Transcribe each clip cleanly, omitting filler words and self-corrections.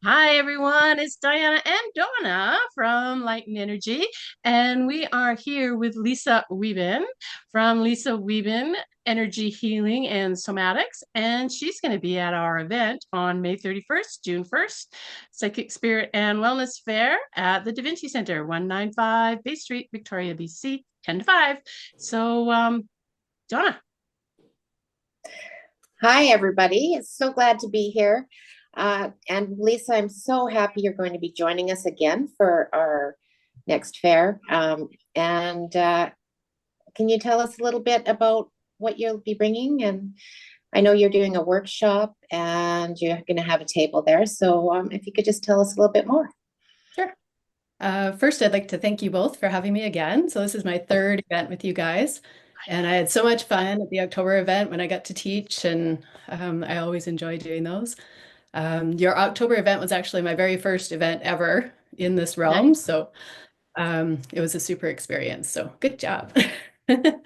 Hi everyone, it's Diana and Donna from Light and Energy, and we are here with Lisa Wieben from Lisa Wieben Energy Healing and Somatics, and she's going to be at our event on May 31st, June 1st, Psychic Spirit and Wellness Fair at the Da Vinci Center, 195 Bay Street, Victoria, BC, 10 to 5. So, Donna. Hi, everybody. It's so glad to be here. And Lisa, I'm so happy you're going to be joining us again for our next fair. And can you tell us a little bit about what you'll be bringing? And I know you're doing a workshop and you're going to have a table there. So if you could just tell us a little bit more. Sure. First, I'd like to thank you both for having me again. So this is my third event with you guys, and I had so much fun at the October event when I got to teach, and I always enjoy doing those. Your October event was actually my very first event ever in this realm, Nice. so it was a super experience. So good job. So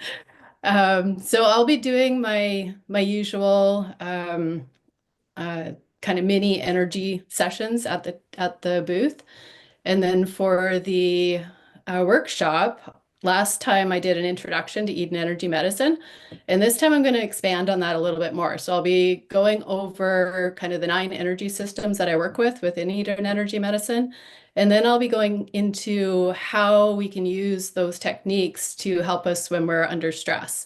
I'll be doing my usual kind of mini energy sessions at the booth. And then for the workshop, last time I did an introduction to Eden Energy Medicine, and this time I'm going to expand on that a little bit more. So I'll be going over kind of the 9 energy systems that I work with within Eden Energy Medicine. And then I'll be going into how we can use those techniques to help us when we're under stress.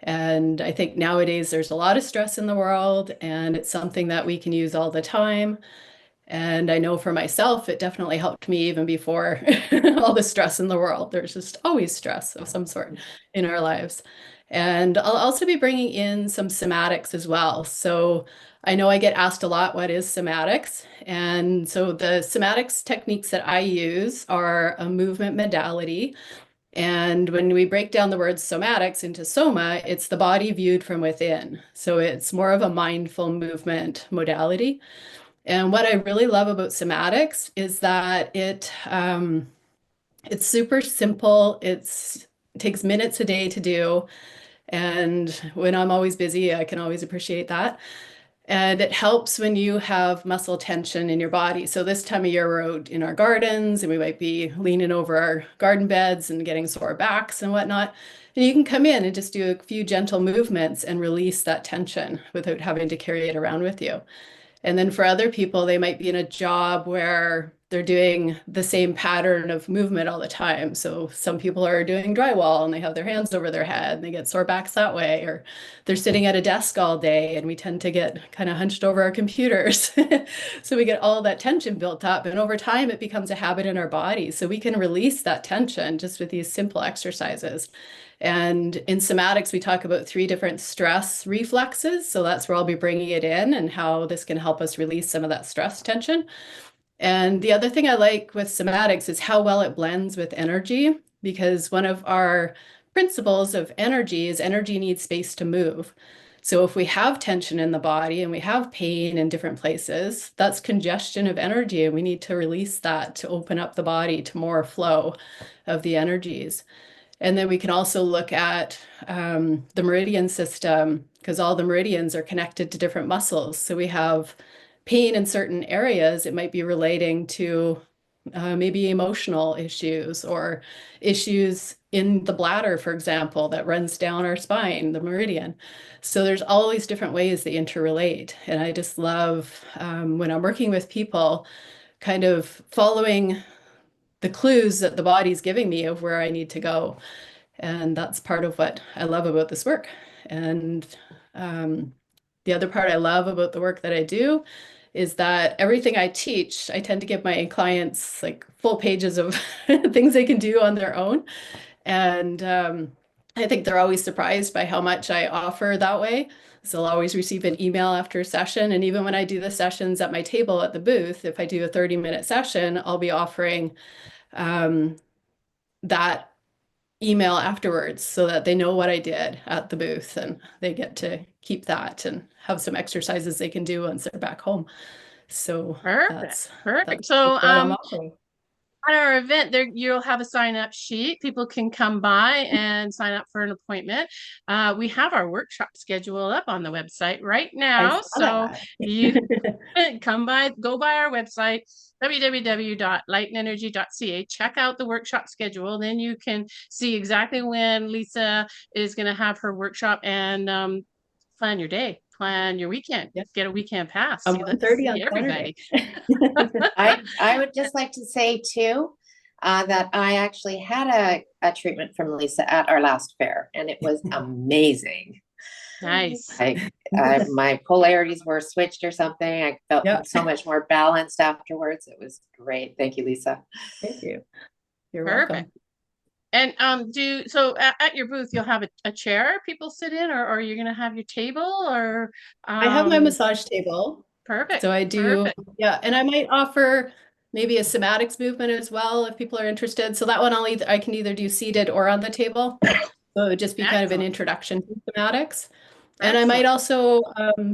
And I think nowadays there's a lot of stress in the world, and it's something that we can use all the time. And I know for myself, it definitely helped me even before all the stress in the world. There's just always stress of some sort in our lives. And I'll also be bringing in some somatics as well. So I know I get asked a lot, what is somatics? And so the somatics techniques that I use are a movement modality. And when we break down the word somatics into soma, it's the body viewed from within. So it's more of a mindful movement modality. And what I really love about somatics is that it's super simple. It takes minutes a day to do. And when I'm always busy, I can always appreciate that. And it helps when you have muscle tension in your body. So this time of year, we're out in our gardens and we might be leaning over our garden beds and getting sore backs and whatnot. And you can come in and just do a few gentle movements and release that tension without having to carry it around with you. And then for other people, they might be in a job where they're doing the same pattern of movement all the time. So some people are doing drywall and they have their hands over their head and they get sore backs that way, or they're sitting at a desk all day and we tend to get kind of hunched over our computers. So we get all that tension built up, and over time it becomes a habit in our body. So we can release that tension just with these simple exercises. And in somatics, we talk about 3 different stress reflexes. So that's where I'll be bringing it in and how this can help us release some of that stress tension. And the other thing I like with somatics is how well it blends with energy, because one of our principles of energy is energy needs space to move. So if we have tension in the body and we have pain in different places, that's congestion of energy, and we need to release that to open up the body to more flow of the energies. And then we can also look at the meridian system, because all the meridians are connected to different muscles. So we have pain in certain areas. It might be relating to maybe emotional issues or issues in the bladder, for example, that runs down our spine, the meridian. So there's all these different ways they interrelate. And I just love when I'm working with people, kind of following the clues that the body's giving me of where I need to go. And that's part of what I love about this work. And the other part I love about the work that I do is that everything I teach, I tend to give my clients like full pages of things they can do on their own. And I think they're always surprised by how much I offer that way. So I'll always receive an email after a session. And even when I do the sessions at my table at the booth, if I do a 30-minute session, I'll be offering that email afterwards so that they know what I did at the booth and they get to keep that and have some exercises they can do once they're back home. So Perfect. that's Perfect. what So, I'm offering. at our event there you'll have a sign up sheet. People can come by and sign up for an appointment. We have our workshop schedule up on the website right I now, saw so that. you come by, go by our website, www.lightenenergy.ca, check out the workshop schedule. Then you can see exactly when Lisa is going to have her workshop, and plan your day, plan your weekend, Yeah. get a weekend pass, On let's 1:30 see on everybody. Saturday. I would just like to say too, that I actually had a treatment from Lisa at our last fair, and it was amazing. Nice. My polarities were switched or something. I felt Yeah. so much more balanced afterwards. It was great. Thank you, Lisa. Thank you. You're Perfect. welcome. And so at your booth you'll have a chair people sit in, or you're gonna have your table, or I have my massage table. perfect. So I do, Perfect. yeah, and I might offer maybe a somatics movement as well if people are interested. So that one I can either do seated or on the table. So it would just be kind of an Excellent. introduction to somatics. And I might Excellent. also,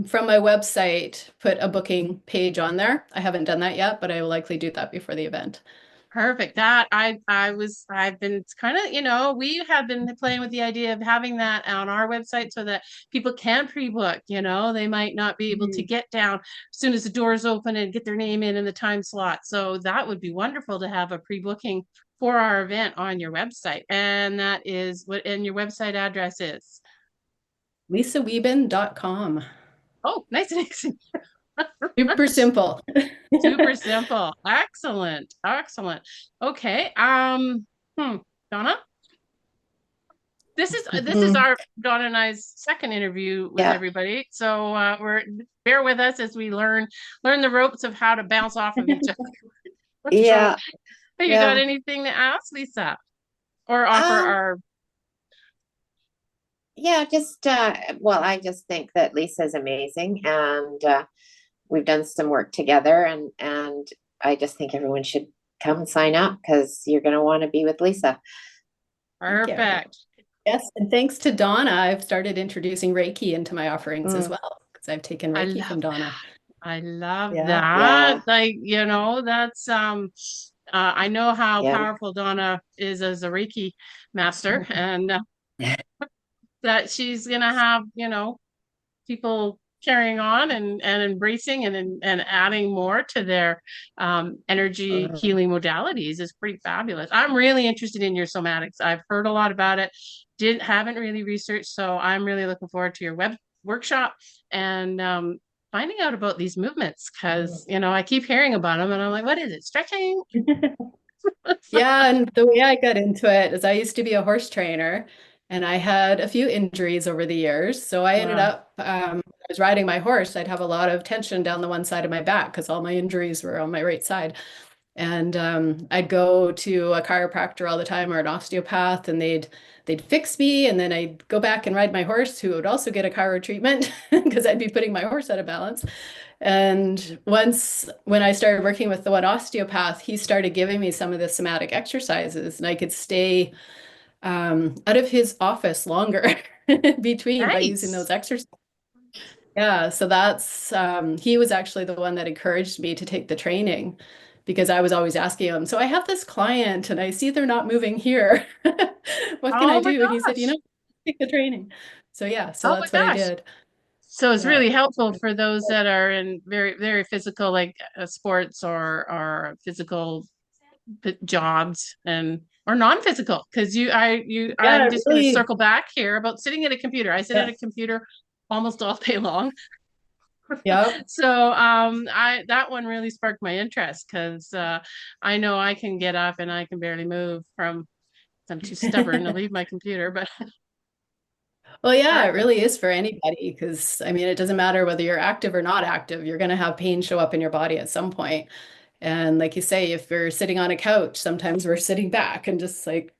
from my website, put a booking page on there. I haven't done that yet, but I will likely do that before the event. Perfect. I've been kind of, we have been playing with the idea of having that on our website so that people can pre-book, they might not be able to Mhm. get down as soon as the doors open and get their name in the time slot. So that would be wonderful to have a pre-booking for our event on your website. And that is and your website address is. LisaWieben.com. Oh, nice and easy. Super simple. Super simple. Excellent. Excellent. Okay. Donna, this is our Donna and I's second interview with Yeah. everybody. So bear with us as we learn the ropes of how to bounce off of each other. Yeah. So, you got anything to ask, Lisa, or offer our? Yeah, just well, I just think that Lisa's amazing, and we've done some work together, and I just think everyone should come and sign up because you're going to want to be with Lisa. Perfect. Yes, and thanks to Donna, I've started introducing Reiki into my offerings as well because I've taken I Reiki love from Donna. I love Yeah. that. Like, that's I know how Yeah. powerful Donna is as a Reiki master, and that she's gonna have, people carrying on and embracing and adding more to their energy healing modalities is pretty fabulous. I'm really interested in your somatics. I've heard a lot about it, haven't really researched, so I'm really looking forward to your workshop and finding out about these movements, because I keep hearing about them and I'm like, what is it? Stretching? Yeah, and the way I got into it is I used to be a horse trainer and I had a few injuries over the years. So I ended Wow. up, I was riding my horse, I'd have a lot of tension down the one side of my back because all my injuries were on my right side. And I'd go to a chiropractor all the time or an osteopath, and they'd fix me, and then I'd go back and ride my horse, who would also get a chiro treatment because I'd be putting my horse out of balance. And once when I started working with the one osteopath, he started giving me some of the somatic exercises, and I could stay out of his office longer between by using Nice. those exercises. Yeah, so that's he was actually the one that encouraged me to take the training because I was always asking him, so I have this client and I see they're not moving here. What can I Oh my do? And he said, gosh. take the training. So yeah, so Oh my that's what I gosh. did. So it's Yeah. really helpful for those that are in very, very physical, like sports or physical jobs, and or non-physical. Because Yeah, I'm just going to really. circle back here about sitting at a computer. I sit at a Yes. computer almost all day long. Yep. So I that one really sparked my interest, because I know I can get up and I can barely move from. I'm too stubborn to leave my computer, but Well, yeah, it perfect. really is for anybody because I mean, it doesn't matter whether you're active or not active, you're going to have pain show up in your body at some point. And like you say, if you're sitting on a couch, sometimes we're sitting back and just like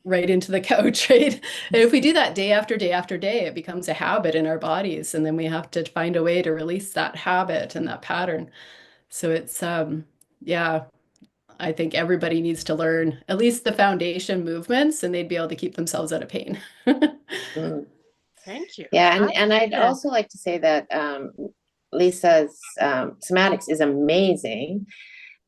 right into the couch, right? And if we do that day after day after day, it becomes a habit in our bodies. And then we have to find a way to release that habit and that pattern. So it's, yeah, I think everybody needs to learn at least the foundation movements and they'd be able to keep themselves out of pain. Mm. Thank you. Yeah, and I'd Yeah. also like to say that Lisa's somatics is amazing.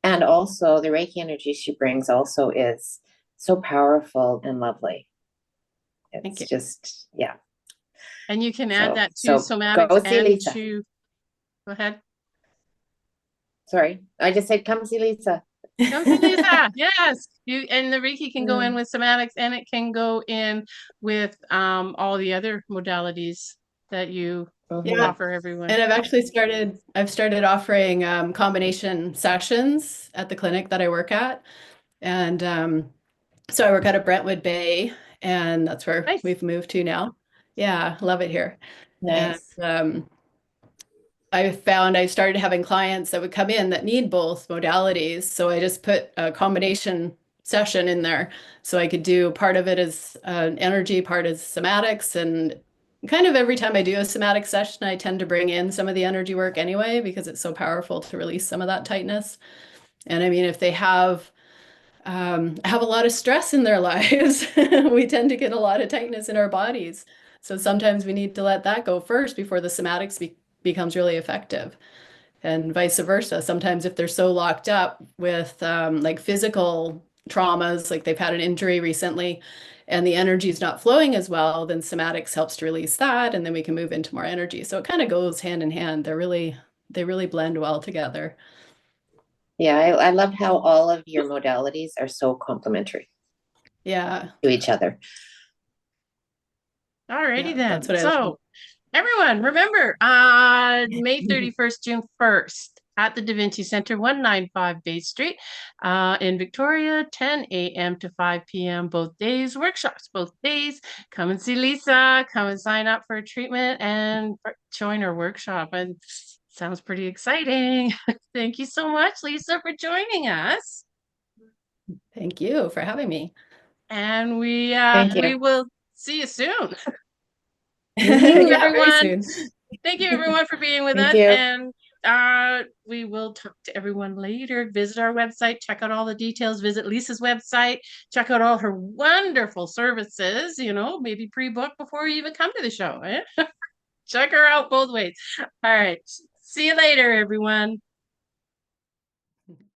And also the Reiki energy she brings also is so powerful and lovely. Thank It's you. just, yeah. And you can add that to So somatics go see and Lisa. to, go ahead. Sorry, I just said come see Lisa. Come see Lisa. Yes. You and the Reiki can go in Mm. with somatics, and it can go in with all the other modalities that you Yeah. Mhm. offer everyone. And I've started offering combination sessions at the clinic that I work at. And so I work out of Brentwood Bay, and that's where Nice. we've moved to now. Yeah, love it here. And Nice. I found I started having clients that would come in that need both modalities. So I just put a combination session in there. So I could do part of it as energy, part as somatics. And kind of every time I do a somatic session, I tend to bring in some of the energy work anyway, because it's so powerful to release some of that tightness. And I mean, if they have a lot of stress in their lives, we tend to get a lot of tightness in our bodies. So sometimes we need to let that go first before the somatics becomes really effective, and vice versa. Sometimes if they're so locked up with like physical traumas, like they've had an injury recently and the energy is not flowing as well, then somatics helps to release that, and then we can move into more energy. So it kind of goes hand in hand. They really blend well together. Yeah, I love how all of your modalities are so complementary Yeah, to each other. Alrighty yeah, then. that's what I love. So everyone, remember, May 31st, June 1st at the Da Vinci Center, 195 Bay Street, in Victoria, 10 a.m. to 5 p.m. both days, workshops both days. Come and see Lisa, come and sign up for a treatment and join our workshop. And sounds pretty exciting. Thank you so much, Lisa, for joining us. Thank you for having me. And Thank we you. will see you soon. Thank you, Mhm. Yeah, very everyone. soon. Thank you, everyone, for being with Thank us. you. And we will talk to everyone later. Visit our website, check out all the details, visit Lisa's website, check out all her wonderful services, maybe pre-book before you even come to the show. Eh? Check her out both ways. All right. See you later, everyone.